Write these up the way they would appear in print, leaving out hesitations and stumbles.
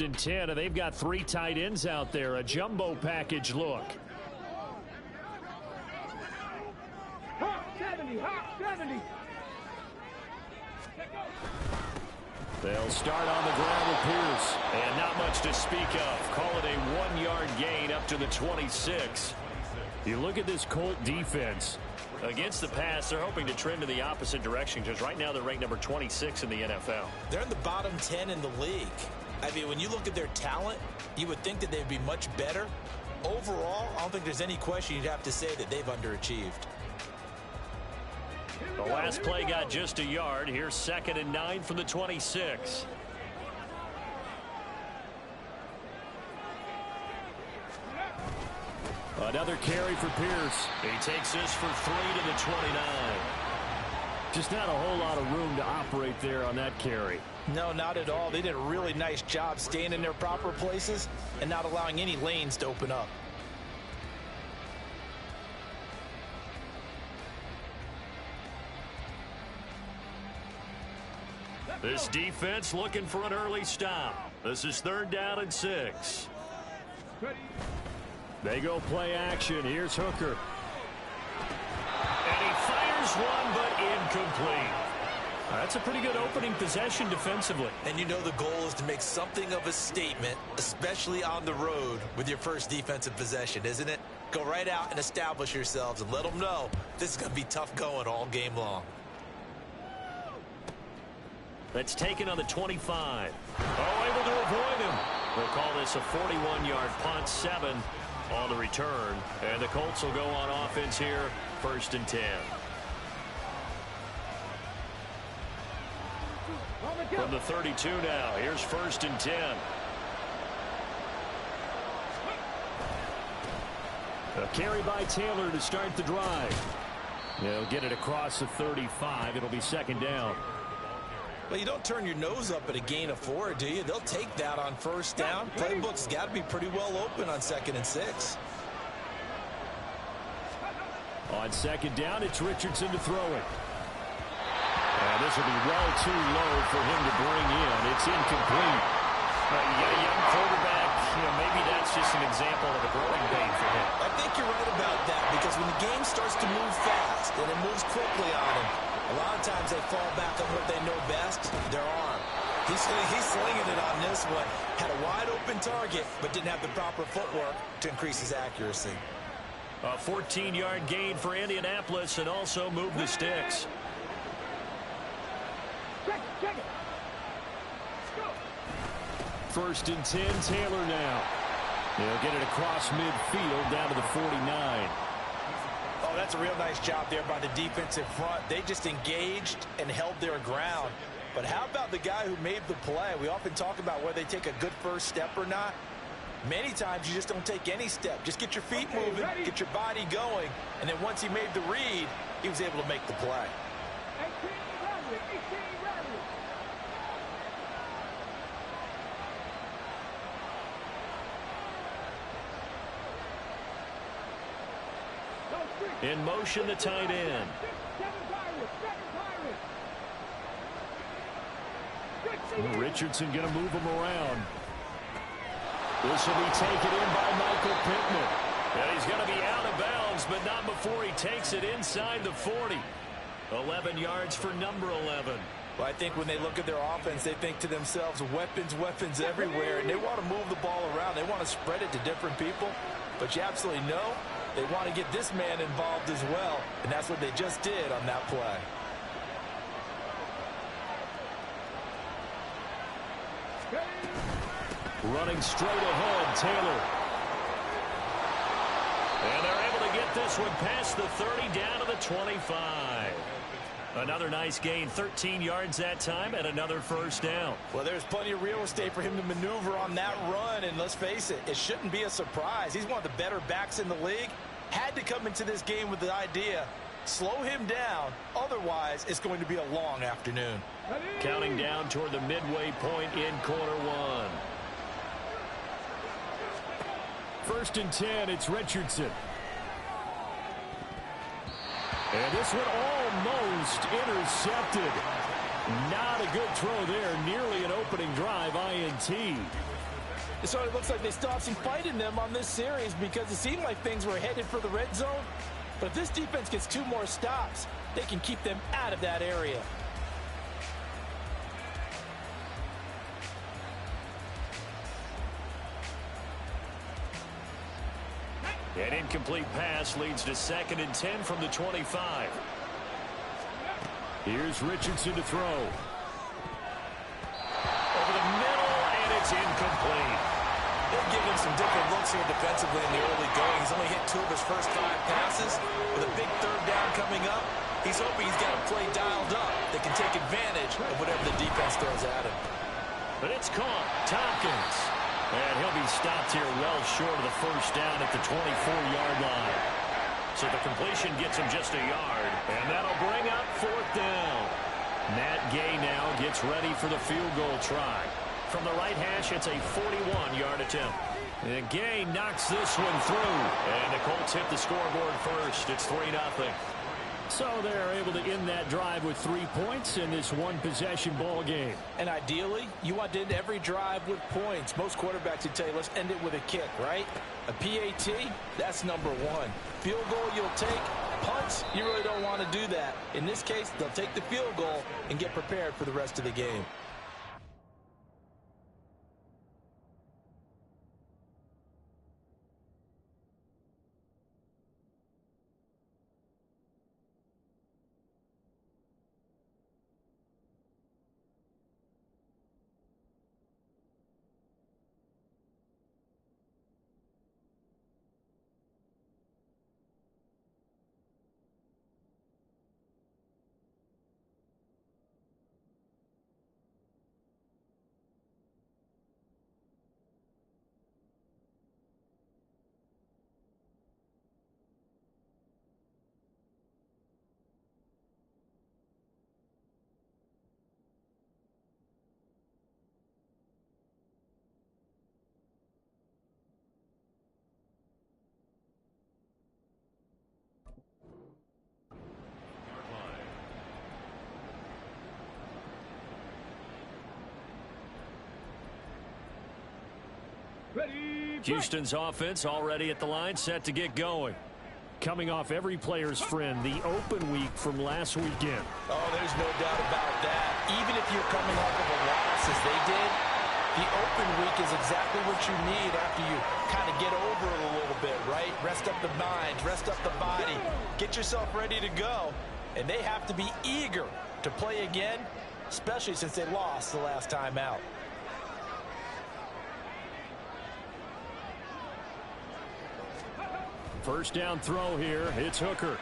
and 10, and they've got 3 tight ends out there. A jumbo package look. Hot 70, hot 70. They'll start on the ground with Pierce. And not much to speak of. Call it a 1-yard gain up to the 26. You look at this Colt defense. Against the pass, they're hoping to trend in the opposite direction because right now they're ranked number 26 in the NFL. They're in the bottom 10 in the league. I mean, when you look at their talent, you would think that they'd be much better. Overall, I don't think there's any question you'd have to say that they've underachieved. The last play got just a yard. Here's 2nd and 9 from the 26. Another carry for Pierce. He takes this for 3 to the 29. Just not a whole lot of room to operate there on that carry. No, not at all. They did a really nice job staying in their proper places and not allowing any lanes to open up. This defense looking for an early stop. This is 3rd down and 6. They go play action. Here's Hooker. And he fires one, but incomplete. That's a pretty good opening possession defensively. And you know the goal is to make something of a statement, especially on the road with your first defensive possession, isn't it? Go right out and establish yourselves and let them know this is going to be tough going all game long. That's taken on the 25. Oh, able to avoid him. We'll call this a 41-yard punt, 7 on the return. And the Colts will go on offense here, 1st and 10. From the 32 now, here's 1st and 10. A carry by Taylor to start the drive. They'll get it across the 35. It'll be 2nd down. Well, you don't turn your nose up at a gain of 4, do you? They'll take that on 1st down. Playbook's got to be pretty well open on 2nd and 6. On 2nd down, it's Richardson to throw it. And this will be well too low for him to bring in. It's incomplete. You got a young quarterback. Maybe that's just an example of a growing pain for him. I think you're right about that because when the game starts to move fast and it moves quickly on him, a lot of times they fall back on what they know best, their arm. He's slinging it on this one. Had a wide open target, but didn't have the proper footwork to increase his accuracy. A 14-yard gain for Indianapolis and also move the sticks. Check it. 1st and 10, Taylor now. They'll get it across midfield down to the 49. Oh, that's a real nice job there by the defensive front. They just engaged and held their ground. But how about the guy who made the play? We often talk about whether they take a good first step or not. Many times you just don't take any step. Just get your feet moving, get your body going, and then once he made the read, he was able to make the play. 18 In motion, the tight end. Richardson going to move him around. This will be taken in by Michael Pittman. And he's going to be out of bounds, but not before he takes it inside the 40. 11 yards for number 11. Well, I think when they look at their offense, they think to themselves, weapons everywhere, and they want to move the ball around. They want to spread it to different people, but you absolutely know they want to get this man involved as well, and that's what they just did on that play. Running straight ahead, Taylor. And they're able to get this one past the 30 down to the 25. Another nice gain, 13 yards that time, and another 1st down. Well, there's plenty of real estate for him to maneuver on that run, and let's face it, it shouldn't be a surprise. He's one of the better backs in the league. Had to come into this game with the idea, slow him down, otherwise it's going to be a long afternoon. Counting down toward the midway point in quarter 1. 1st and 10, it's Richardson. And this one almost intercepted. Not a good throw there. Nearly an opening drive INT. It sort of looks like they still have some fight in them on this series because it seemed like things were headed for the red zone. But if this defense gets 2 more stops, they can keep them out of that area. An incomplete pass leads to 2nd and 10 from the 25. Here's Richardson to throw. Over the middle, and it's incomplete. They've given him some different looks here defensively in the early going. He's only hit 2 of his first 5 passes. With a big 3rd down coming up, he's hoping he's got a play dialed up that can take advantage of whatever the defense throws at him. But it's caught. Tompkins. And he'll be stopped here well short of the first down at the 24-yard line. So the completion gets him just a yard, and that'll bring up 4th down. Matt Gay now gets ready for the field goal try. From the right hash, it's a 41-yard attempt. And Gay knocks this one through, and the Colts hit the scoreboard first. It's 3-0. So they're able to end that drive with 3 points in this one-possession ball game. And ideally, you want to end every drive with points. Most quarterbacks would tell you, let's end it with a kick, right? A PAT, that's number 1. Field goal you'll take. Punts, you really don't want to do that. In this case, they'll take the field goal and get prepared for the rest of the game. Houston's offense already at the line, set to get going. Coming off every player's friend, the open week from last weekend. Oh, there's no doubt about that. Even if you're coming off of a loss as they did, the open week is exactly what you need after you kind of get over it a little bit, right? Rest up the mind, rest up the body, get yourself ready to go. And they have to be eager to play again, especially since they lost the last time out. First down throw here. It's Hooker.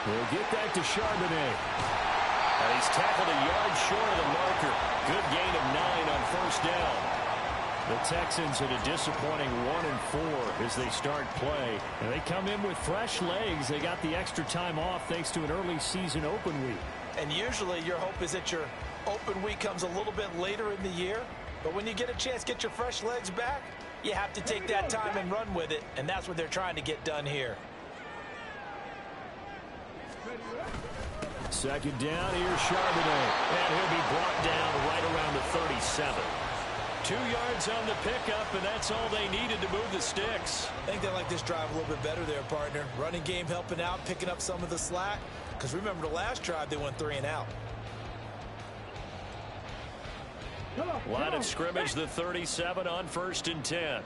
We'll get that to Charbonnet. And he's tackled a yard short of the marker. Good gain of 9 on first down. The Texans at a disappointing 1-4 as they start play. And they come in with fresh legs. They got the extra time off thanks to an early season open week. And usually your hope is that your open week comes a little bit later in the year. But when you get a chance to get your fresh legs back, you have to take that time and run with it, and that's what they're trying to get done here. Second down, here's Charbonnet. And he'll be brought down right around the 37. 2 yards on the pickup, and that's all they needed to move the sticks. I think they like this drive a little bit better there, partner. Running game helping out, picking up some of the slack. Because remember the last drive, they went 3 and out. Line of scrimmage, the 37 on 1st and 10.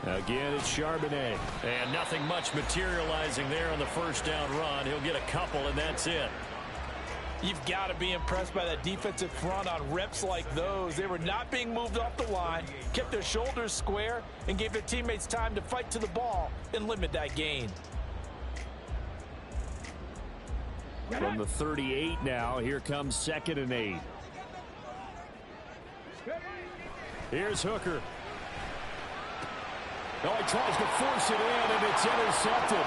Again, it's Charbonnet. And nothing much materializing there on the first down run. He'll get a couple, and that's it. You've got to be impressed by that defensive front on reps like those. They were not being moved off the line, kept their shoulders square, and gave their teammates time to fight to the ball and limit that gain. From the 38 now, here comes 2nd and 8. Here's Hooker. Oh, he tries to force it in, and it's intercepted.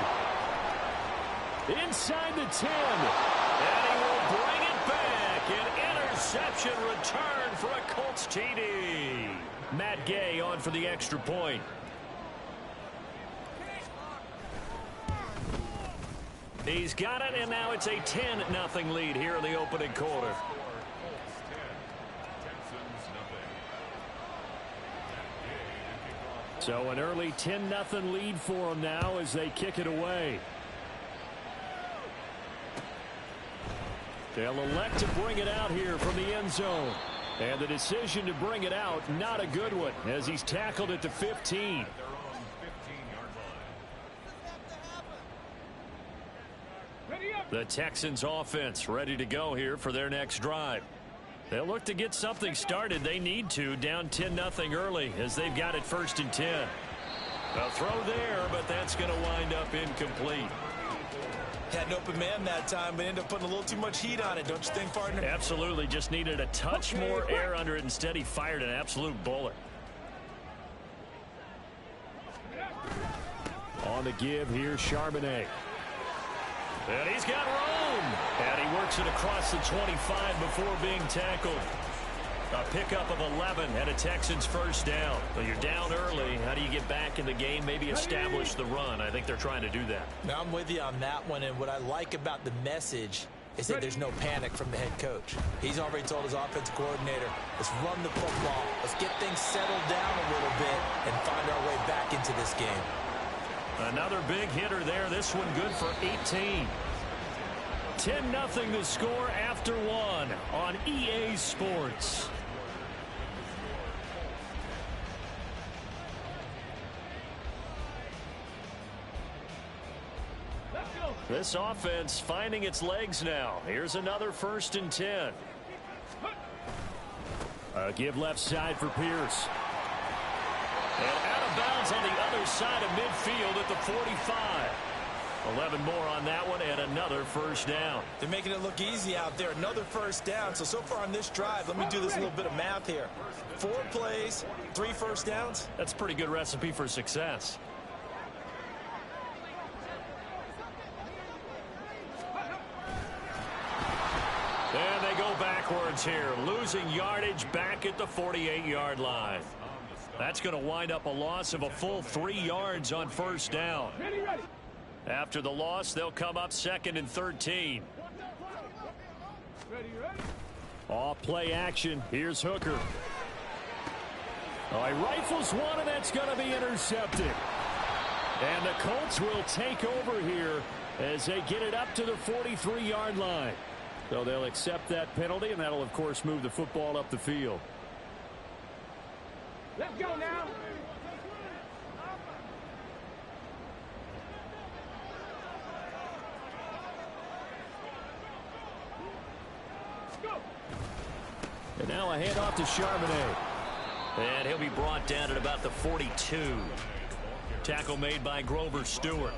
Inside the 10. And he will bring it back. An interception return for a Colts TD. Matt Gay on for the extra point. He's got it, and now it's a 10-0 lead here in the opening quarter. So an early 10-0 lead for them now as they kick it away. They'll elect to bring it out here from the end zone. And the decision to bring it out, not a good one, as he's tackled at the 15. The Texans offense ready to go here for their next drive. They'll look to get something started. They need to, down 10-0 early as they've got it 1st and 10. A throw there, but that's going to wind up incomplete. Had an open man that time, but ended up putting a little too much heat on it, don't you think, partner? Absolutely. Just needed a touch more air under it. Instead, he fired an absolute bullet. On the give, here's Charbonnet. And he's got room. And he works it across the 25 before being tackled. A pickup of 11 and a Texans first down. Well, you're down early. How do you get back in the game? Maybe establish the run. I think they're trying to do that. Now, I'm with you on that one, and what I like about the message is that there's no panic from the head coach. He's already told his offensive coordinator, let's run the football. Let's get things settled down a little bit and find our way back into this game. Another big hitter there. This one good for 18. 10-0 the score after one on EA Sports. This offense finding its legs now. Here's another 1st and 10. Give left side for Pierce. And out of bounds on the other side of midfield at the 45. 11 more on that one and another first down. They're making it look easy out there. Another first down. So far on this drive, let me do this little bit of math here. 4 plays, 3 first downs. That's a pretty good recipe for success. And they go backwards here, losing yardage back at the 48-yard line. That's going to wind up a loss of a full 3 yards on first down. After the loss, they'll come up 2nd and 13. Off play action. Here's Hooker. Oh, he rifles one, and that's going to be intercepted. And the Colts will take over here as they get it up to the 43-yard line. So they'll accept that penalty, and that'll, of course, move the football up the field. Let's go now. And now a handoff to Charbonnet. And he'll be brought down at about the 42. Tackle made by Grover Stewart.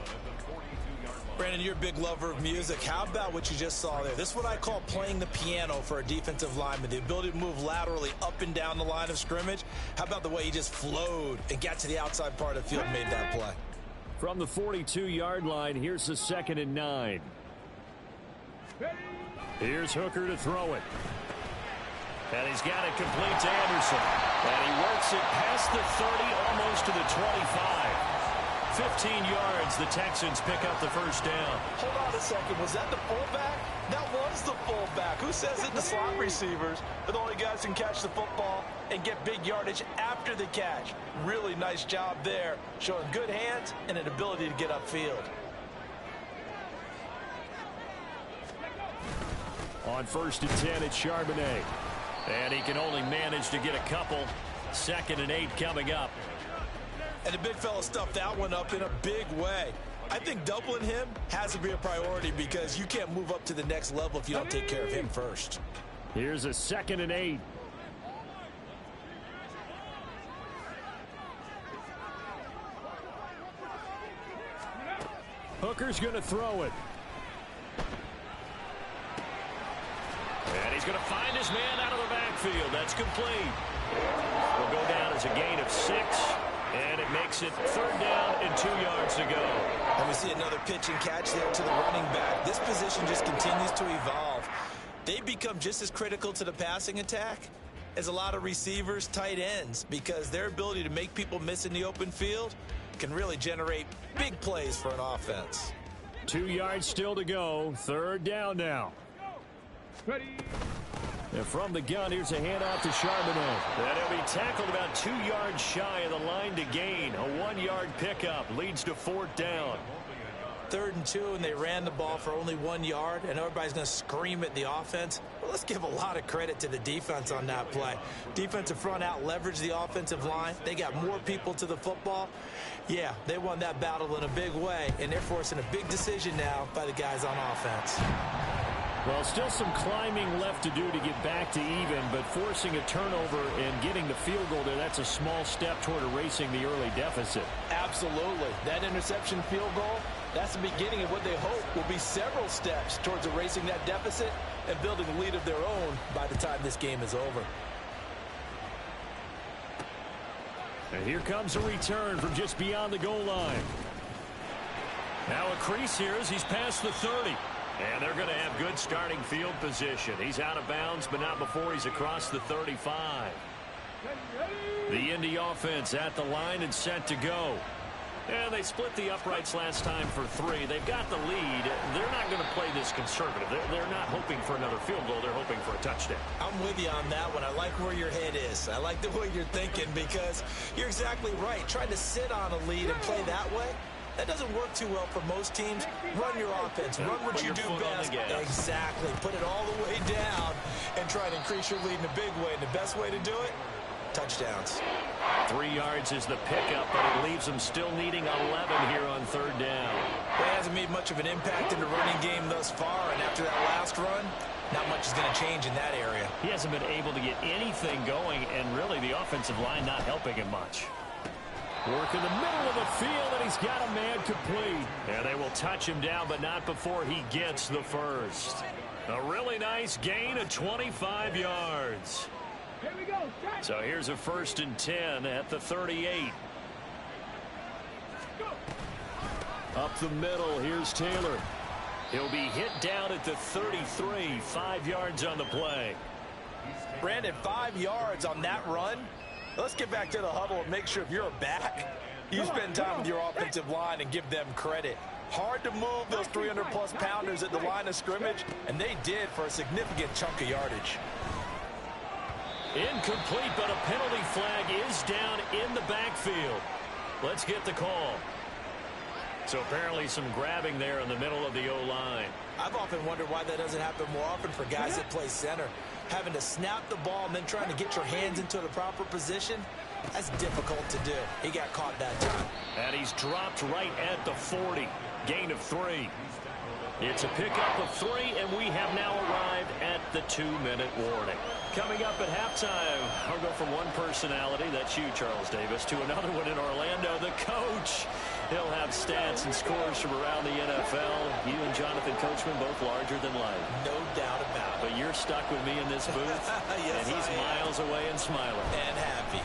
Brandon, you're a big lover of music. How about what you just saw there? This is what I call playing the piano for a defensive lineman. The ability to move laterally up and down the line of scrimmage. How about the way he just flowed and got to the outside part of the field and made that play? From the 42-yard line, here's the 2nd and 9. Here's Hooker to throw it. And he's got it complete to Anderson. And he works it past the 30, almost to the 25. 15 yards, the Texans pick up the first down. Hold on a second. Was that the fullback? That was the fullback. Who says it? The slot receivers are the only guys who can catch the football and get big yardage after the catch. Really nice job there, showing good hands and an ability to get upfield. On 1st and 10, it's Charbonnet. And he can only manage to get a couple. 2nd and 8 coming up. And the big fella stuffed that one up in a big way. I think doubling him has to be a priority because you can't move up to the next level if you don't take care of him first. Here's a 2nd and 8. Hooker's going to throw it. And he's going to find his man out of the backfield. That's complete. Will go down as a gain of 6. And it makes it 3rd down and 2 yards to go. And we see another pitch and catch there to the running back. This position just continues to evolve. They become just as critical to the passing attack as a lot of receivers, tight ends, because their ability to make people miss in the open field can really generate big plays for an offense. 2 yards still to go. Third down now. Ready. And from the gun, here's a handoff to Charbonnet. And he'll be tackled about 2 yards shy of the line to gain. A 1-yard pickup leads to fourth down. 3rd and 2, and they ran the ball for only 1 yard, and everybody's going to scream at the offense. Well, let's give a lot of credit to the defense on that play. Defensive front out leveraged the offensive line. They got more people to the football. Yeah, they won that battle in a big way, and they're forcing a big decision now by the guys on offense. Well, still some climbing left to do to get back to even, but forcing a turnover and getting the field goal there, that's a small step toward erasing the early deficit. Absolutely. That interception field goal, that's the beginning of what they hope will be several steps towards erasing that deficit and building a lead of their own by the time this game is over. And here comes a return from just beyond the goal line. Now a crease here as he's past the 30. And they're going to have good starting field position. He's out of bounds, but not before he's across the 35. The Indy offense at the line and set to go. And they split the uprights last time for 3. They've got the lead. They're not going to play this conservative. They're not hoping for another field goal. They're hoping for a touchdown. I'm with you on that one. I like where your head is. I like the way you're thinking because you're exactly right. Trying to sit on a lead and play that way, that doesn't work too well for most teams. Run your offense. Run what you do best. Exactly. Put it all the way down and try to increase your lead in a big way. And the best way to do it, touchdowns. 3 yards is the pickup, but it leaves them still needing 11 here on third down. Well, it hasn't made much of an impact in the running game thus far, and after that last run, not much is going to change in that area. He hasn't been able to get anything going, and really the offensive line not helping him much. Work in the middle of the field, and he's got a man complete. And they will touch him down, but not before he gets the first. A really nice gain of 25 yards. Here we go. So here's a 1st and 10 at the 38. Up the middle, here's Taylor. He'll be hit down at the 33, 5 yards on the play. Brandon, 5 yards on that run. Let's get back to the huddle and make sure if you're a back, you spend time with your offensive line and give them credit. Hard to move those 300-plus pounders at the line of scrimmage, and they did for a significant chunk of yardage. Incomplete, but a penalty flag is down in the backfield. Let's get the call. So apparently some grabbing there in the middle of the O-line. I've often wondered why that doesn't happen more often for guys that play center. Having to snap the ball and then trying to get your hands into the proper position, that's difficult to do. He got caught that time. And he's dropped right at the 40. Gain of 3. It's a pickup of 3, and we have now arrived at the 2-minute warning. Coming up at halftime, I'll go from one personality, that's you, Charles Davis, to another one in Orlando, the coach. He'll have stats and scores from around the NFL. You and Jonathan Coachman both larger than life. No doubt about it. But you're stuck with me in this booth, yes, and he's miles away and smiling. And happy.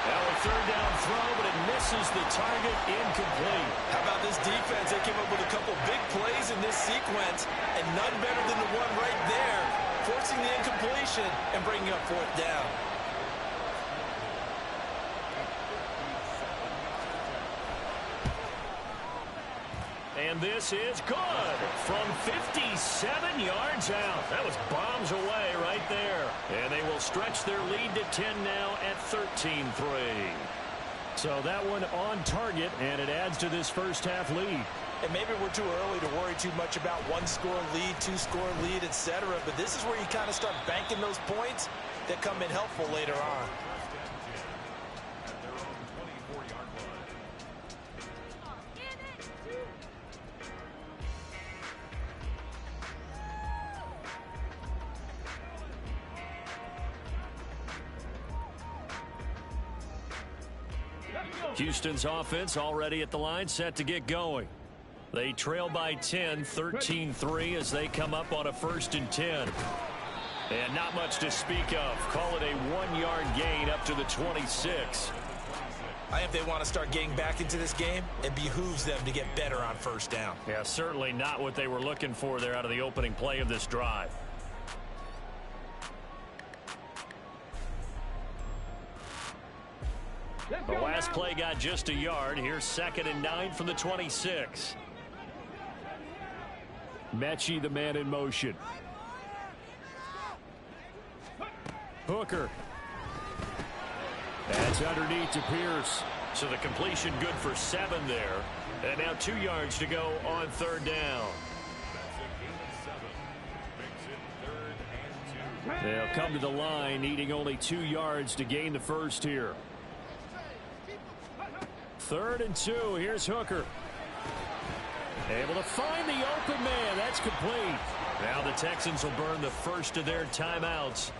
Now a third down throw, but it misses the target, incomplete. How about this defense? They came up with a couple big plays in this sequence, and none better than the one right there, forcing the incompletion and bringing up fourth down. And this is good from 57 yards out. That was bombs away right there. And they will stretch their lead to 10 now at 13-3. So that one on target, and it adds to this first half lead. And maybe we're too early to worry too much about one-score lead, two-score lead, etc. But this is where you kind of start banking those points that come in helpful later on. Houston's offense already at the line, set to get going. They trail by 10, 13-3 as they come up on a 1st and 10. And not much to speak of. Call it a 1-yard gain up to the 26. I think if they want to start getting back into this game, it behooves them to get better on first down. Yeah, certainly not what they were looking for there out of the opening play of this drive. The last play got just a yard. Here's 2nd and 9 from the 26. Mechie, the man in motion. Hooker. That's underneath to Pierce. So the completion good for 7 there. And now 2 yards to go on 3rd down. They'll come to the line, needing only 2 yards to gain the first here. 3rd and 2. Here's Hooker. Able to find the open man. That's complete. Now the Texans will burn the first of their timeouts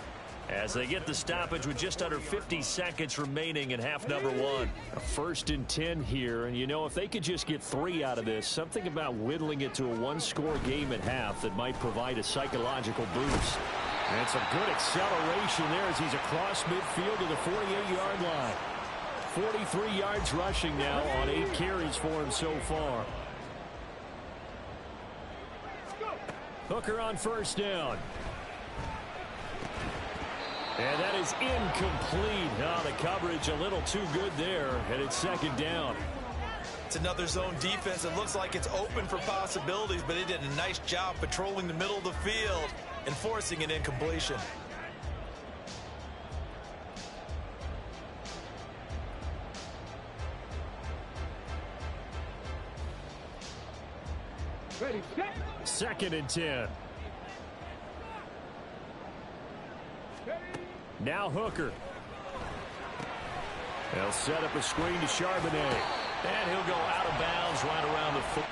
as they get the stoppage with just under 50 seconds remaining in half number 1. A 1st and 10 here, and you know, if they could just get 3 out of this, something about whittling it to a 1-score game at half that might provide a psychological boost. And some good acceleration there as he's across midfield to the 48-yard line. 43 yards rushing now on 8 carries for him so far. Hooker on 1st down. And that is incomplete. Oh, the coverage a little too good there, and it's 2nd down. It's another zone defense. It looks like it's open for possibilities, but they did a nice job patrolling the middle of the field and forcing an incompletion. Ready, set. 2nd and 10. Now Hooker. They'll set up a screen to Charbonnet. And he'll go out of bounds right around the foot.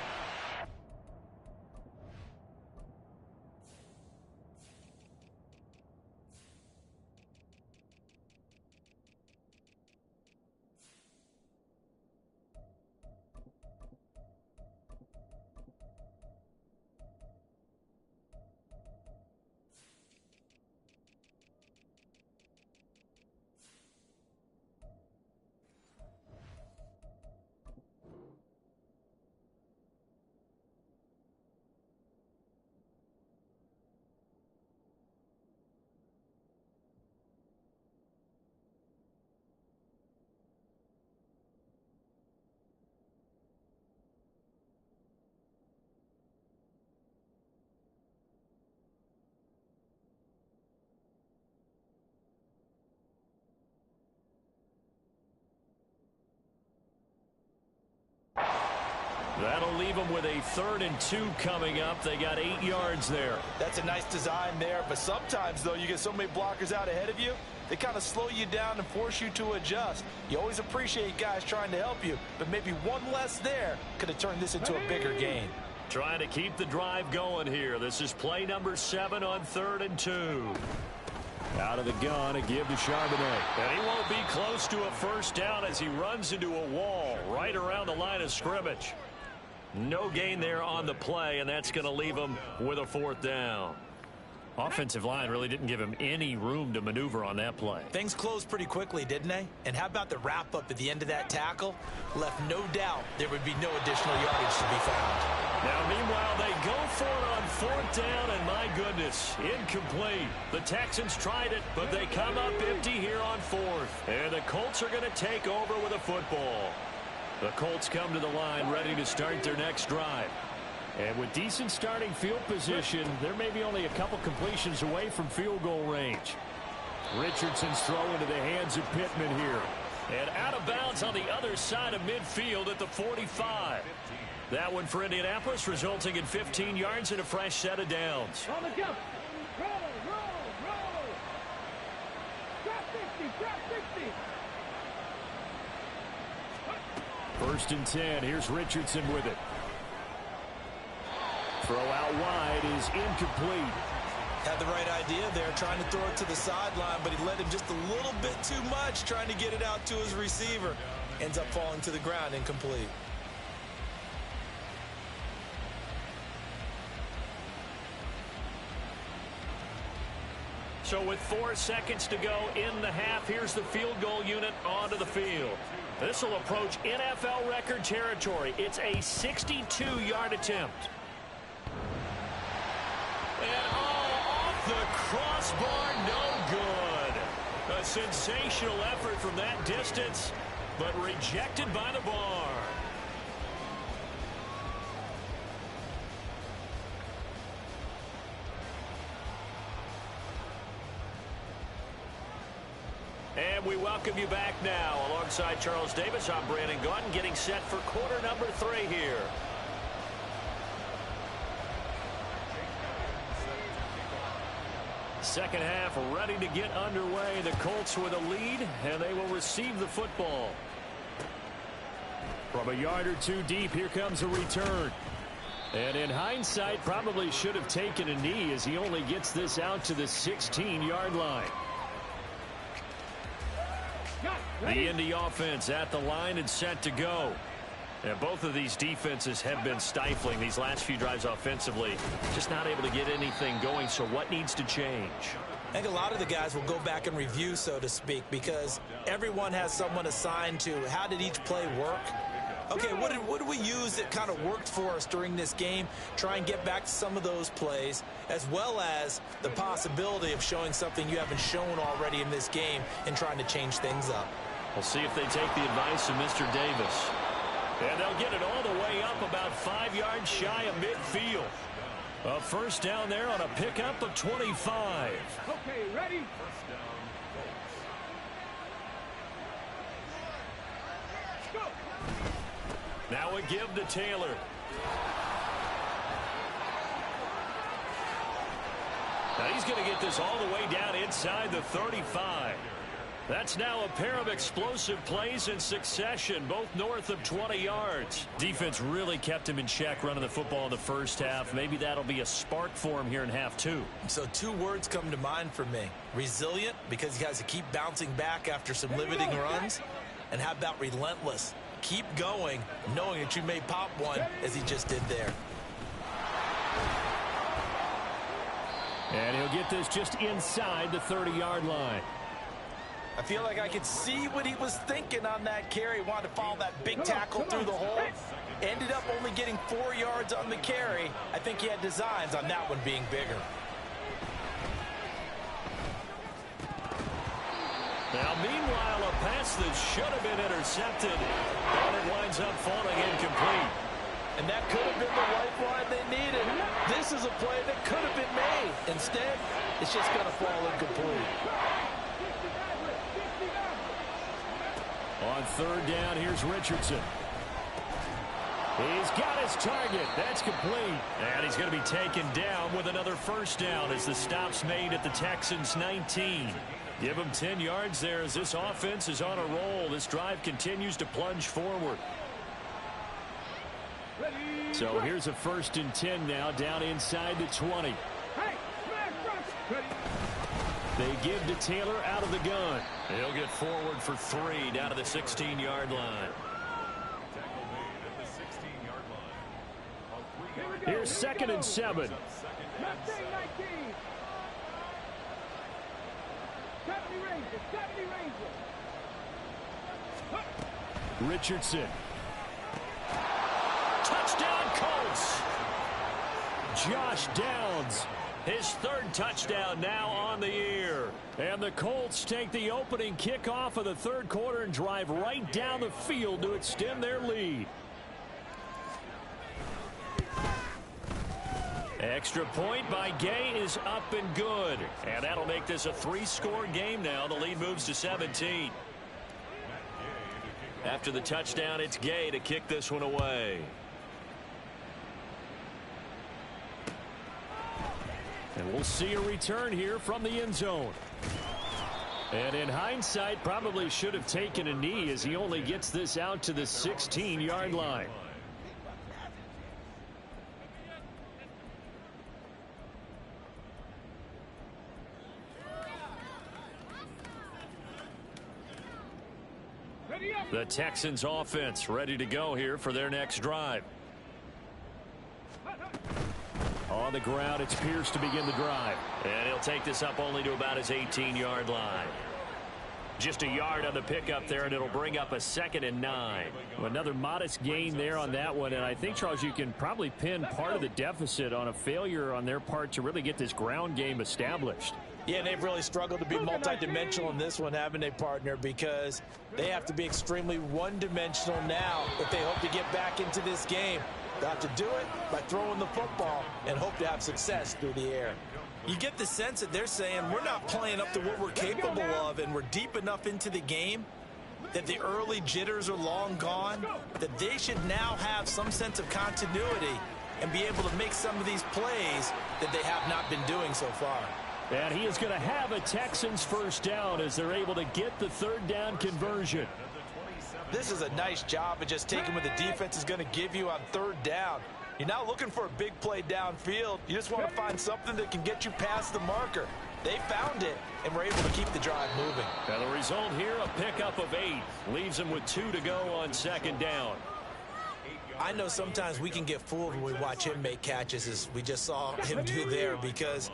That'll leave them with a 3rd and 2 coming up. They got 8 yards there. That's a nice design there, but sometimes, though, you get so many blockers out ahead of you, they kind of slow you down and force you to adjust. You always appreciate guys trying to help you, but maybe one less there could have turned this into a bigger gain. Trying to keep the drive going here. This is play number 7 on 3rd and 2. Out of the gun, a give to Charbonnet. And he won't be close to a 1st down as he runs into a wall right around the line of scrimmage. No gain there on the play, and that's going to leave him with a 4th down. Offensive line really didn't give him any room to maneuver on that play. Things closed pretty quickly, didn't they? And how about the wrap-up at the end of that tackle? Left no doubt there would be no additional yardage to be found. Now, meanwhile, they go for it on 4th down, and my goodness, incomplete. The Texans tried it, but they come up empty here on 4th. And the Colts are going to take over with a football. The Colts come to the line ready to start their next drive. And with decent starting field position, there may be only a couple completions away from field goal range. Richardson's throw into the hands of Pittman here. And out of bounds on the other side of midfield at the 45. That one for Indianapolis, resulting in 15 yards and a fresh set of downs. On the jump. Roll, roll, roll. Drop 60, drop 60. 1st and 10. Here's Richardson with it. Throw out wide is incomplete. Had the right idea there, trying to throw it to the sideline, but he let him just a little bit too much, trying to get it out to his receiver. Ends up falling to the ground, incomplete. So with 4 seconds to go in the half, here's the field goal unit onto the field. This will approach NFL record territory. It's a 62-yard attempt. And off the crossbar, no good. A sensational effort from that distance. but rejected by the bar. And we welcome you back now. Alongside Charles Davis, I'm Brandon Gaudin, getting set for quarter number 3 here. Second half ready to get underway. The Colts with a lead, and they will receive the football. From a yard or two deep, here comes a return. And in hindsight, probably should have taken a knee as he only gets this out to the 16-yard line. The Indy offense at the line and set to go. And both of these defenses have been stifling these last few drives offensively. Just not able to get anything going, so what needs to change? I think a lot of the guys will go back and review, so to speak, because everyone has someone assigned to how did each play work. Okay, what did we use that kind of worked for us during this game? Try and get back to some of those plays, as well as the possibility of showing something you haven't shown already in this game and trying to change things up. We'll see if they take the advice of Mr. Davis. And they'll get it all the way up about 5 yards shy of midfield. A first down there on a pickup of 25. Okay, ready? Go. Now a give to Taylor. Now he's going to get this all the way down inside the 35. That's now a pair of explosive plays in succession, both north of 20 yards. Defense really kept him in check running the football in the first half. Maybe that'll be a spark for him here in half 2. So 2 words come to mind for me. Resilient, because he has to keep bouncing back after some limiting runs. And how about relentless? Keep going, knowing that you may pop one, as he just did there. And he'll get this just inside the 30-yard line. I feel like I could see what he was thinking on that carry. Wanted to follow that big tackle through the hole. Ended up only getting 4 yards on the carry. I think he had designs on that one being bigger. Now, meanwhile, a pass that should have been intercepted. And it winds up falling incomplete. And that could have been the lifeline they needed. This is a play that could have been made. Instead, it's just going to fall incomplete. On third down, here's Richardson. He's got his target. That's complete. And he's going to be taken down with another first down as the stop's made at the Texans' 19. Give him 10 yards there as this offense is on a roll. This drive continues to plunge forward. So here's a 1st and 10 now down inside the 20. They give to Taylor out of the gun. He'll get forward for 3 down to the 16-yard line. Here's 2nd and 7. Richardson. Touchdown Colts. Josh Downs. His 3rd touchdown now on the year. And the Colts take the opening kickoff of the 3rd quarter and drive right down the field to extend their lead. Extra point by Gay is up and good. And that'll make this a 3-score game now. The lead moves to 17. After the touchdown, it's Gay to kick this one away. And we'll see a return here from the end zone. And in hindsight, probably should have taken a knee as he only gets this out to the 16-yard line. The Texans offense ready to go here for their next drive. On the ground, it's Pierce to begin the drive. And he'll take this up only to about his 18-yard line. Just a yard on the pickup there, and it'll bring up a 2nd and 9. Another modest gain there on that one, and I think, Charles, you can probably pin part of the deficit on a failure on their part to really get this ground game established. Yeah, and they've really struggled to be multidimensional in this one, haven't they, partner? Because they have to be extremely one-dimensional now if they hope to get back into this game. They'll have to do it by throwing the football and hope to have success through the air. You get the sense that they're saying we're not playing up to what we're capable of, and we're deep enough into the game that the early jitters are long gone, that they should now have some sense of continuity and be able to make some of these plays that they have not been doing so far. And he is going to have a Texans first down as they're able to get the third down conversion. This is a nice job of just taking what the defense is going to give you on third down. You're not looking for a big play downfield. You just want to find something that can get you past the marker. They found it and were able to keep the drive moving. And the result here, a pickup of 8. Leaves them with 2 to go on second down. I know sometimes we can get fooled when we watch him make catches, as we just saw him do there, because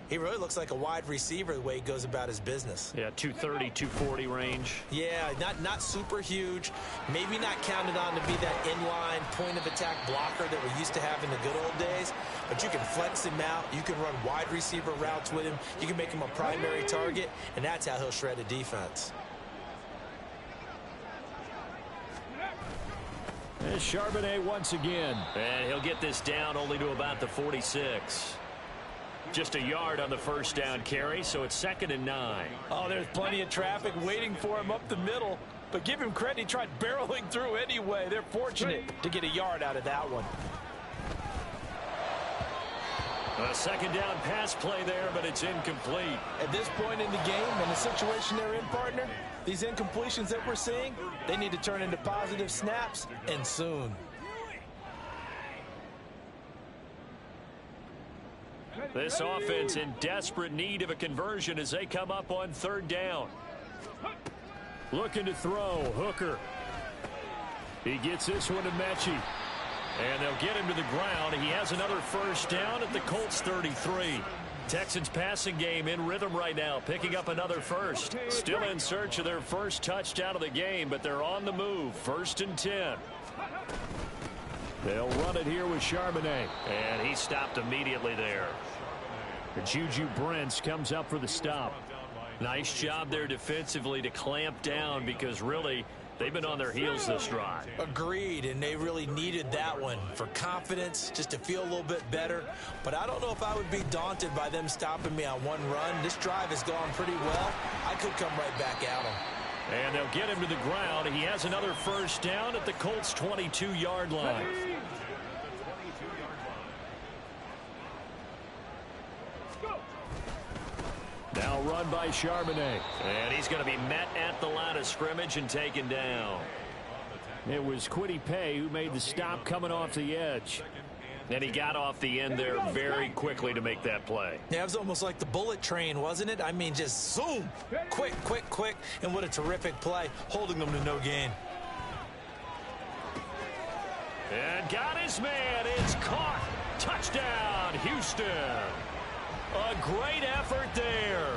he really looks like a wide receiver the way he goes about his business. Yeah, 230, 240 range. Yeah, not super huge. Maybe not counted on to be that inline point-of-attack blocker that we used to have in the good old days. But you can flex him out. You can run wide receiver routes with him. You can make him a primary target, and that's how he'll shred a defense. There's Charbonnet once again. And he'll get this down only to about the 46. Just a yard on the first down carry, so it's 2nd and 9. Oh, there's plenty of traffic waiting for him up the middle. But give him credit, he tried barreling through anyway. They're fortunate to get a yard out of that one. A second down pass play there, but it's incomplete. At this point in the game and the situation they're in, partner, these incompletions that we're seeing, they need to turn into positive snaps, and soon. This offense in desperate need of a conversion as they come up on third down. Looking to throw, Hooker. He gets this one to Mechie. And they'll get him to the ground. He has another first down at the Colts 33. Texans passing game in rhythm right now, picking up another first. Still in search of their first touchdown of the game, but they're on the move. 1st and 10. They'll run it here with Charbonnet. And he stopped immediately there. Juju Brents comes up for the stop. Nice job there defensively to clamp down, because really they've been on their heels this drive. Agreed, and they really needed that one for confidence, just to feel a little bit better. But I don't know if I would be daunted by them stopping me on one run. This drive has gone pretty well. I could come right back at them. And they'll get him to the ground. He has another first down at the Colts 22-yard line. Now run by Charbonnet. And he's going to be met at the line of scrimmage and taken down. It was Kwity Paye who made the stop coming off the edge. And he got off the end there very quickly to make that play. Yeah, it was almost like the bullet train, wasn't it? I mean, just zoom. Quick, quick, quick. And what a terrific play, holding them to no gain. And got his man. It's caught. Touchdown, Houston. A great effort there.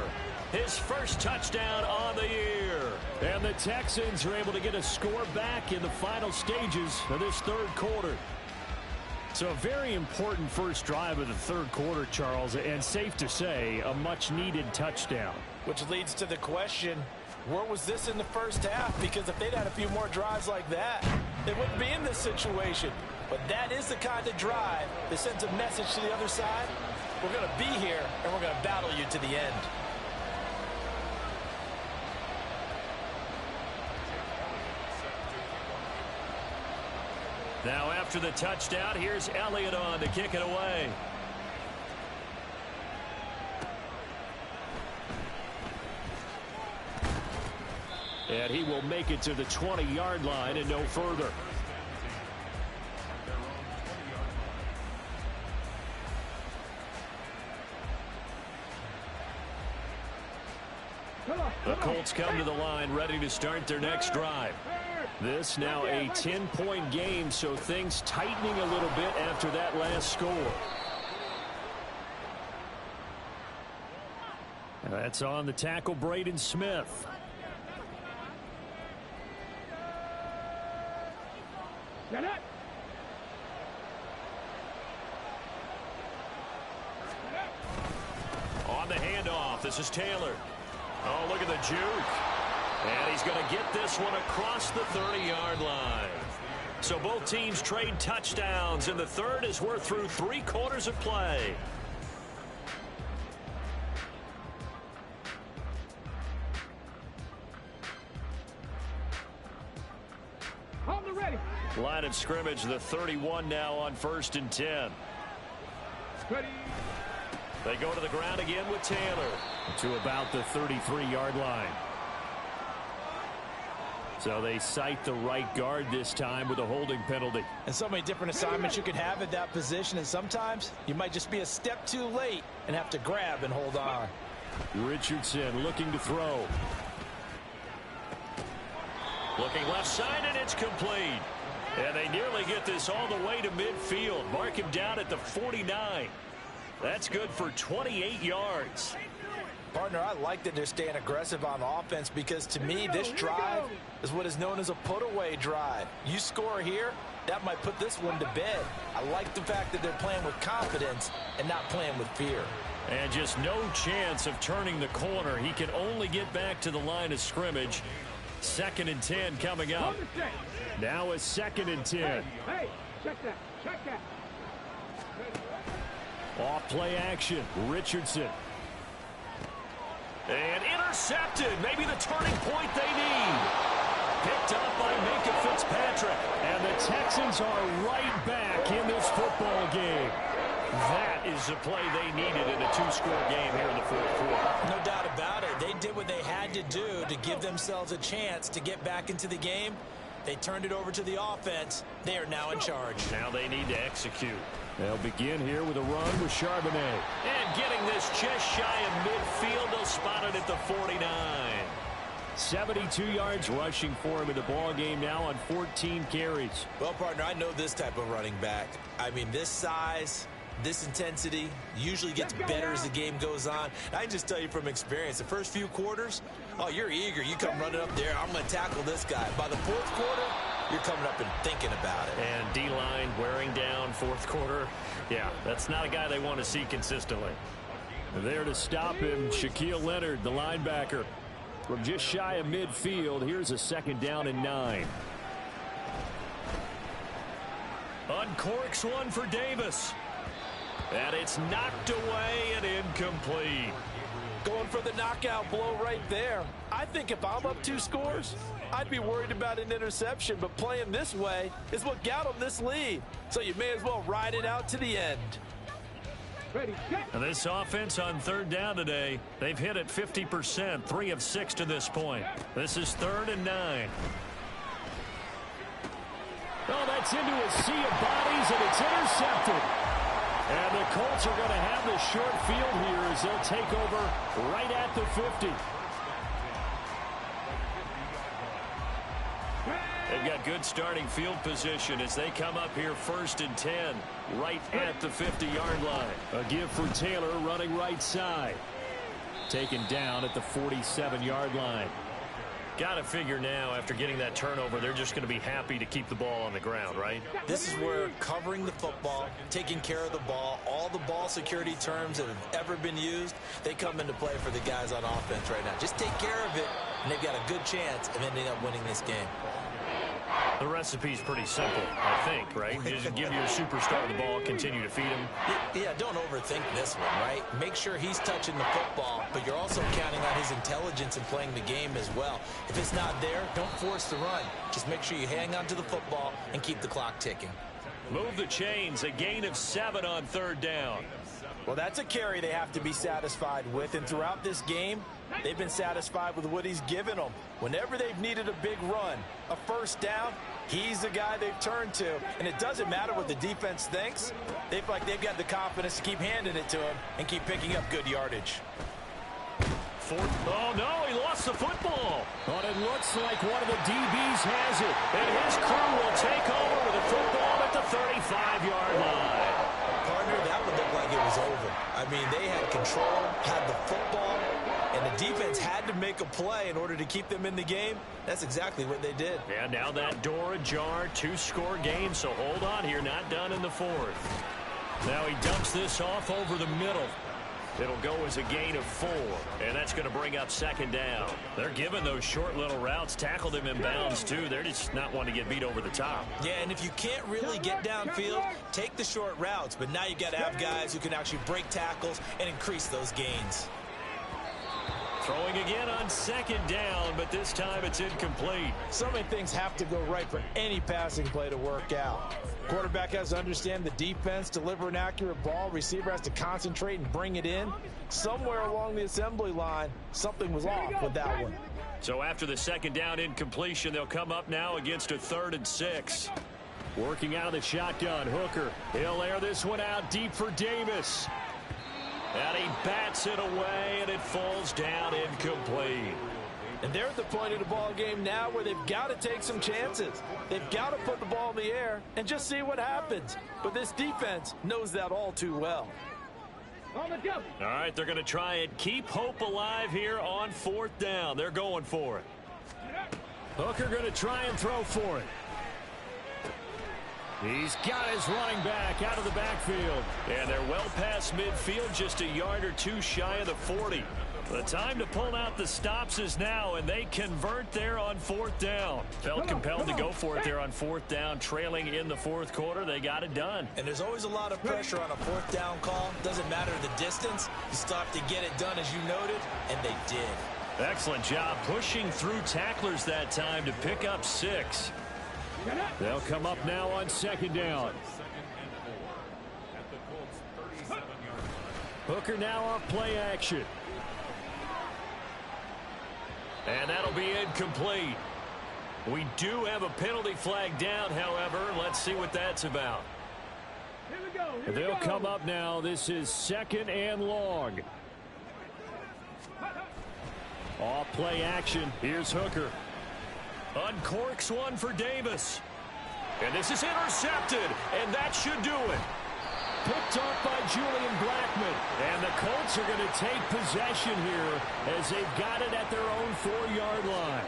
His first touchdown on the year. And the Texans are able to get a score back in the final stages of this third quarter. So a very important first drive of the third quarter, Charles, and safe to say, a much-needed touchdown. Which leads to the question, where was this in the first half? Because if they'd had a few more drives like that, they wouldn't be in this situation. But that is the kind of drive that sends a message to the other side. We're going to be here, and we're going to battle you to the end. Now after the touchdown, here's Elliott on to kick it away. And he will make it to the 20-yard line and no further. The Colts come to the line ready to start their next drive. This now a 10-point game, so things tightening a little bit after that last score. And that's on the tackle, Braden Smith. On the handoff, handoff. This is Taylor. Oh, look at the juke. And he's going to get this one across the 30-yard line. So both teams trade touchdowns, and the third as we're through 3 quarters of play. On the ready. Line of scrimmage, the 31 now on 1st and 10. Ready. They go to the ground again with Taylor to about the 33-yard line. So they cite the right guard this time with a holding penalty. And so many different assignments you could have at that position, and sometimes you might just be a step too late and have to grab and hold on. Richardson looking to throw. Looking left side, and it's complete. And they nearly get this all the way to midfield. Mark him down at the 49. That's good for 28 yards. Partner, I like that they're staying aggressive on offense because to me this drive is what is known as a put-away drive. You score here, that might put this one to bed. I like the fact that they're playing with confidence and not playing with fear. And just no chance of turning the corner. He can only get back to the line of scrimmage. 2nd and 10 coming up. Now a 2nd and 10. Hey, check that. Check that. Off play action. Richardson. And intercepted. Maybe the turning point they need. Picked up by Minkah Fitzpatrick. And the Texans are right back in this football game. That is the play they needed in a 2-score game here in the 4th quarter. No doubt about it. They did what they had to do to give themselves a chance to get back into the game. They turned it over to the offense. They are now in charge. Now they need to execute. They'll begin here with a run with Charbonnet. And getting this just shy of midfield. They'll spot it at the 49. 72 yards rushing for him in the ball game now on 14 carries. Well, partner, I know this type of running back. I mean, this size, this intensity usually gets better as the game goes on. I can just tell you from experience, the first few quarters, oh, you're eager. You come running up there, I'm going to tackle this guy. By the 4th quarter, you're coming up and thinking about it. And D-line wearing down 4th quarter. Yeah, that's not a guy they want to see consistently. There to stop him, Shaquille Leonard, the linebacker. From just shy of midfield, here's a 2nd down and 9. Uncorks one for Davis. And it's knocked away and incomplete. Going for the knockout blow right there. I think if I'm up 2 scores, I'd be worried about an interception, but playing this way is what got them this lead. So you may as well ride it out to the end. Ready, and this offense on 3rd down today, they've hit it 50%, 3 of 6 to this point. This is 3rd and 9. Oh, that's into a sea of bodies, and it's intercepted. And the Colts are going to have the short field here as they'll take over right at the 50. They've got good starting field position as they come up here 1st and 10, right at the 50-yard line. A give for Taylor running right side. Taken down at the 47-yard line. Got to figure now, after getting that turnover, they're just going to be happy to keep the ball on the ground, right? This is where covering the football, taking care of the ball, all the ball security terms that have ever been used, they come into play for the guys on offense right now. Just take care of it, and they've got a good chance of ending up winning this game. The recipe's pretty simple, I think, right? Just give your superstar the ball, continue to feed him. Yeah, don't overthink this one, right? Make sure he's touching the football, but you're also counting on his intelligence in playing the game as well. If it's not there, don't force the run. Just make sure you hang on to the football and keep the clock ticking. Move the chains, a gain of 7 on 3rd down. Well, that's a carry they have to be satisfied with, and throughout this game, they've been satisfied with what he's given them. Whenever they've needed a big run, a 1st down, he's the guy they've turned to. And it doesn't matter what the defense thinks. They feel like they've got the confidence to keep handing it to him and keep picking up good yardage. Oh, no, he lost the football. But it looks like one of the DBs has it. And his crew will take over with the football at the 35-yard line. Partner, that would look like it was over. I mean, they had control, had the football, and the defense had to make a play in order to keep them in the game. That's exactly what they did. And now that door ajar, 2-score game, so hold on here, not done in the 4th. Now he dumps this off over the middle. It'll go as a gain of 4, and that's going to bring up second down. They're giving those short little routes, tackled him in bounds too. They're just not wanting to get beat over the top. Yeah, and if you can't really get downfield, take the short routes. But now you got to have guys who can actually break tackles and increase those gains. Throwing again on second down, but this time it's incomplete. So many things have to go right for any passing play to work out. Quarterback has to understand the defense, deliver an accurate ball. Receiver has to concentrate and bring it in. Somewhere along the assembly line, something was off with that one. So after the second down incompletion, they'll come up now against a 3rd and 6. Working out of the shotgun, Hooker. He'll air this one out deep for Davis. And he bats it away, and it falls down incomplete. And they're at the point of the ball game now where they've got to take some chances. They've got to put the ball in the air and just see what happens. But this defense knows that all too well. On the jump. All right, they're going to try and keep hope alive here on 4th down. They're going for it. Hooker going to try and throw for it. He's got his running back out of the backfield. And they're well past midfield, just a yard or 2 shy of the 40. The time to pull out the stops is now, and they convert there on 4th down. Felt compelled to go for it there on 4th down, trailing in the 4th quarter. They got it done. And there's always a lot of pressure on a 4th down call. Doesn't matter the distance. You stop to get it done, as you noted, and they did. Excellent job pushing through tacklers that time to pick up 6. They'll come up now on 2nd down. Hooker now off play action. And that'll be incomplete. We do have a penalty flag down, however. Let's see what that's about. Here we go. They'll come up now. This is 2nd and long. Off play action. Here's Hooker. Uncorks one for Davis. And this is intercepted, and that should do it. Picked off by Julian Blackmon. And the Colts are going to take possession here as they've got it at their own 4-yard line.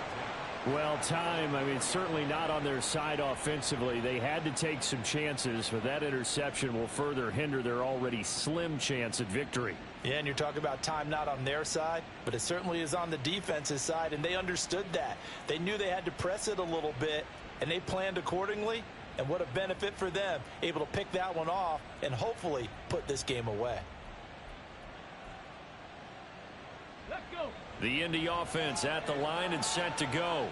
Well, time, certainly not on their side offensively. They had to take some chances, but that interception will further hinder their already slim chance at victory. Yeah, and you're talking about time not on their side, but it certainly is on the defense's side, and they understood that. They knew they had to press it a little bit, and they planned accordingly. And what a benefit for them, able to pick that one off and hopefully put this game away. Let's go. The Indy offense at the line and set to go.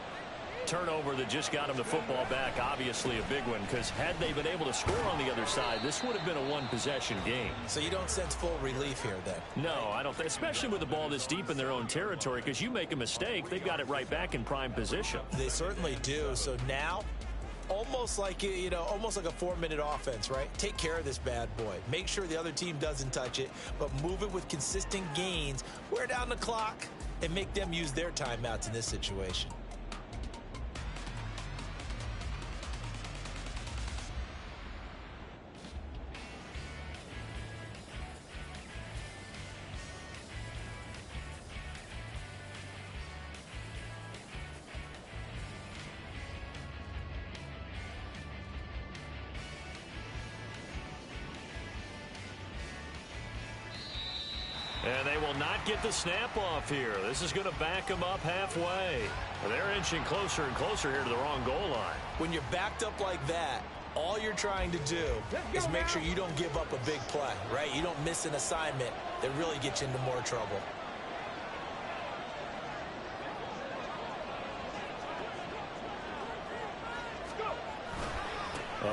Turnover that just got them the football back, obviously a big one, because had they been able to score on the other side, this would have been a one-possession game. So you don't sense full relief here then? No, I don't think, especially with the ball this deep in their own territory, because you make a mistake, they've got it right back in prime position. They certainly do. So now, almost like a 4-minute offense, right? Take care of this bad boy. Make sure the other team doesn't touch it, but move it with consistent gains. Wear down the clock and make them use their timeouts in this situation. And they will not get the snap off here. This is going to back them up halfway. They're inching closer and closer here to the wrong goal line. When you're backed up like that, all you're trying to do is make sure you don't give up a big play, right? You don't miss an assignment that really gets you into more trouble.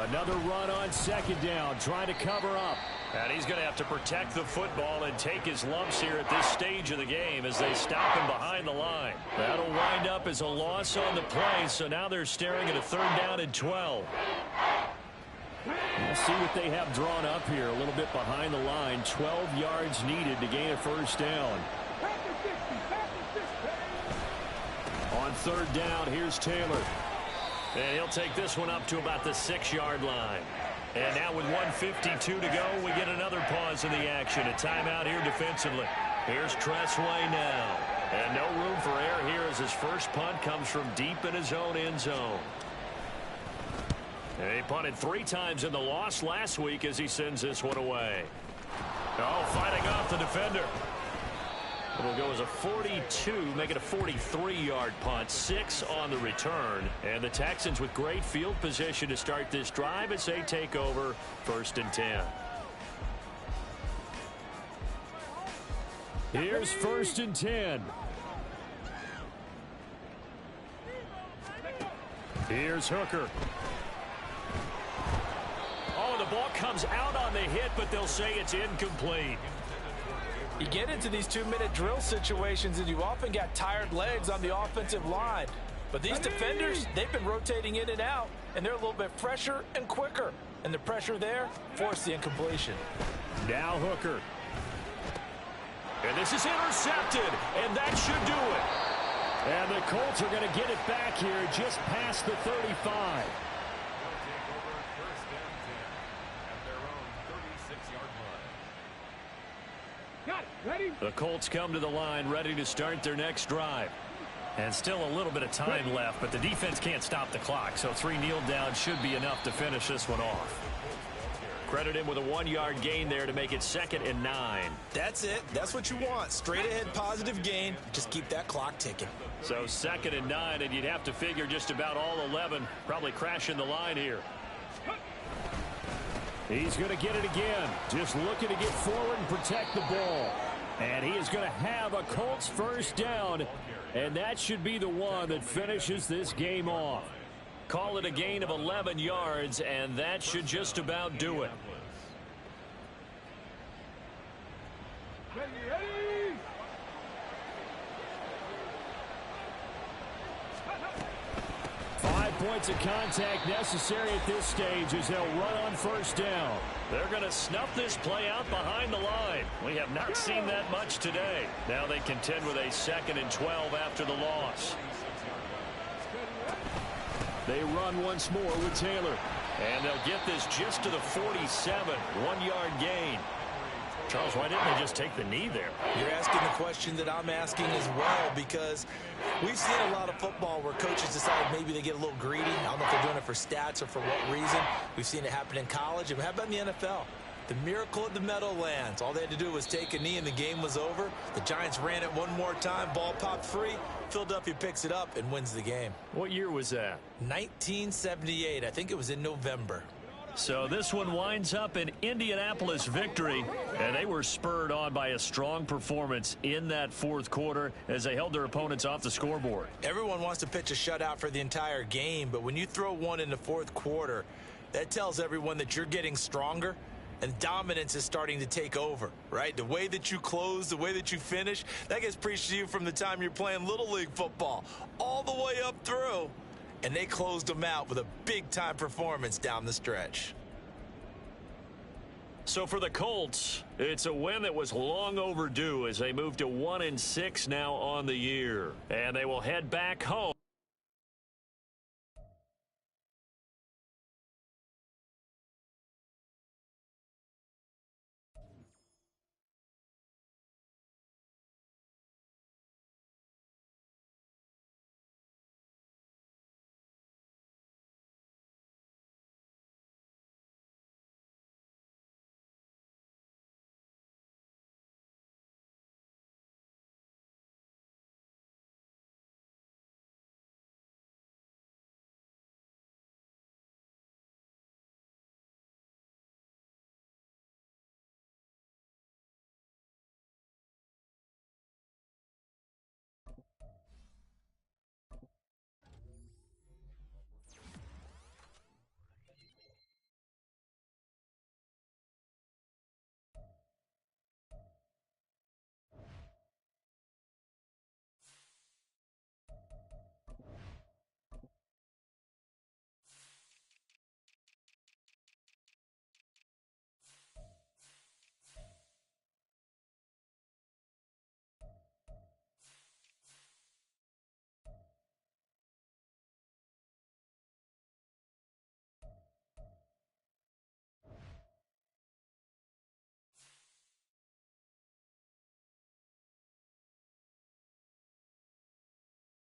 Another run on 2nd down, trying to cover up. And he's going to have to protect the football and take his lumps here at this stage of the game as they stop him behind the line. That'll wind up as a loss on the play, so now they're staring at a 3rd down and 12. Let's see what they have drawn up here, a little bit behind the line. 12 yards needed to gain a 1st down. On 3rd down, here's Taylor. And he'll take this one up to about the 6-yard line. And now with 1:52 to go, we get another pause in the action. A timeout here defensively. Here's Tressway now. And no room for error here as his first punt comes from deep in his own end zone. And he punted 3 times in the loss last week as he sends this one away. Oh, fighting off the defender. It'll go as a 42, make it a 43-yard punt, 6 on the return. And the Texans with great field position to start this drive as they take over 1st and 10. Here's 1st and 10. Here's Hooker. Oh, the ball comes out on the hit, but they'll say it's incomplete. You get into these 2-minute drill situations, and you often got tired legs on the offensive line. But these defenders, they've been rotating in and out, and they're a little bit fresher and quicker. And the pressure there forced the incompletion. Now Hooker. And this is intercepted, and that should do it. And the Colts are going to get it back here just past the 35. Ready? The Colts come to the line ready to start their next drive. And still a little bit of time left, but the defense can't stop the clock, so 3 kneel downs should be enough to finish this one off. Credit him with a 1-yard gain there to make it 2nd and 9. That's it. That's what you want. Straight ahead positive gain. Just keep that clock ticking. So 2nd and 9, and you'd have to figure just about all 11 probably crashing the line here. He's going to get it again. Just looking to get forward and protect the ball. And he is going to have a Colts 1st down. And that should be the one that finishes this game off. Call it a gain of 11 yards, and that should just about do it. Ready, ready! 5 points of contact necessary at this stage as they'll run on 1st down. They're going to snuff this play out behind the line. We have not seen that much today. Now they contend with a 2nd and 12 after the loss. They run once more with Taylor. And they'll get this just to the 47. 1-yard gain. Charles, why didn't they just take the knee there? You're asking the question that I'm asking as well, because we've seen a lot of football where coaches decide maybe they get a little greedy. I don't know if they're doing it for stats or for what reason. We've seen it happen in college. And how about in the NFL? The miracle at the Meadowlands. All they had to do was take a knee and the game was over. The Giants ran it one more time. Ball popped free. Philadelphia picks it up and wins the game. What year was that? 1978. I think it was in November. So this one winds up an Indianapolis victory, and they were spurred on by a strong performance in that 4th quarter as they held their opponents off the scoreboard. Everyone wants to pitch a shutout for the entire game, but when you throw one in the 4th quarter, that tells everyone that you're getting stronger and dominance is starting to take over, right? The way that you close, the way that you finish, that gets preached to you from the time you're playing Little League football all the way up through. And they closed them out with a big-time performance down the stretch. So for the Colts, it's a win that was long overdue as they move to 1-6 now on the year. And they will head back home.